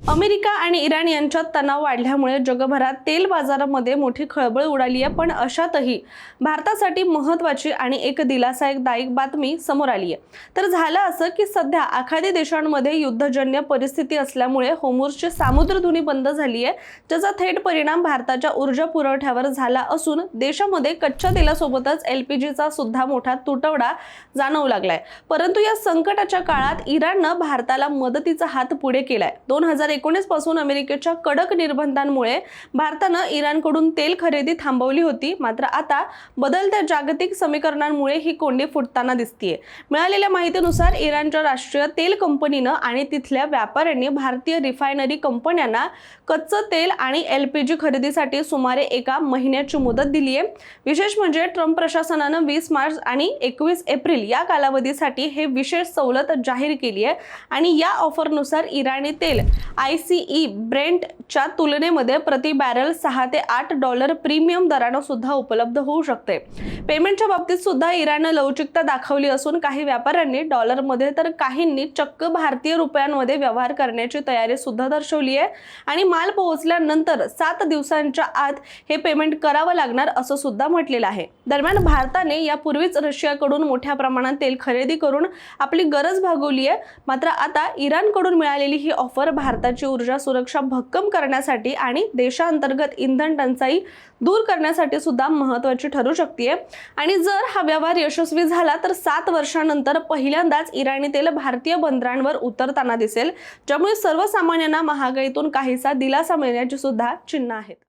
America आणि Iran यांच्यात तणाव वाढल्यामुळे जगभरात तेल बाजारामध्ये मोठी खळबळ उडाली आहे। पण अशातही भारतासाठी महत्त्वाची आणि एक दिलासादायक बातमी समोर आली आहे। तर झालं असं की सध्या आखाती देशांमध्ये युद्धजन्य परिस्थिती असल्यामुळे होर्मुझची सामुद्रधुनी बंद झाली आहे, ज्याचा थेट परिणाम भारताच्या ऊर्जा पुरवठ्यावर झाला असून देशामध्ये कच्च्या तेलासोबतच एलपीजीचा सुद्धा मोठा तुटवडा जाणवू लागलाय। परंतु या संकटाच्या काळात इराणनं भारताला मदतीचा हात पुढे केलाय। 2019 पासून अमेरिकेच्या कडक निर्बंधांमुळे भारतानं इराणकडून तेल खरेदी थांबवली होती, मात्र आता बदलत्या जागतिक समीकरणांमुळे ही कोंडी फुटताना दिसतेय। मिळालेल्या माहितीनुसार इराणच्या राष्ट्रीय तेल कंपनीनं आणि तिथल्या व्यापाऱ्यांनी भारतीय रिफायनरी कंपन्यांना कच्चं तेल आणि एलपीजी खरेदीसाठी सुमारे 1 महिन्याची मुदत दिली आहे। विशेष म्हणजे ट्रम्प प्रशासनानं 20 मार्च आणि 21 एप्रिल या कालावधीसाठी हे विशेष सवलत जाहीर केली आहे आणि या ऑफरनुसार इराणी तेल ICE ब्रेंटच्या तुलनेमध्ये प्रति बॅरल 6 ते 8 डॉलर प्रीमियम दरानं सुद्धा उपलब्ध होऊ शकते। पेमेंटच्या बाबतीत सुद्धा इराणनं लवचिकता दाखवली असून काही व्यापाऱ्यांनी डॉलरमध्ये तर काहींनी चक्क भारतीय रुपयांमध्ये व्यवहार करण्याची तयारी सुद्धा दर्शवली आहे आणि माल पोहोचल्यानंतर 7 दिवसांच्या आत हे पेमेंट करावं लागणार असं सुद्धा म्हटलेलं आहे। दरम्यान भारताने यापूर्वीच रशियाकडून मोठ्या प्रमाणात तेल खरेदी करून आपली गरज भागवली आहे, मात्र आता इराणकडून मिळालेली ही ऑफर भारताची ऊर्जा सुरक्षा भक्कम करण्यासाठी आणि देशांतर्गत इंधन टंचाई दूर करण्यासाठी सुद्धा महत्त्वाची ठरू शकते। आणि जर हा व्यवहार यशस्वी झाला तर 7 वर्षांनंतर पहिल्यांदाच इराणी तेल भारतीय बंदरांवर उतरताना दिसेल, ज्यामुळे सर्वसामान्यांना महागाईतून काहीसा दिलासा मिळण्याची सुद्धा चिन्ह आहेत।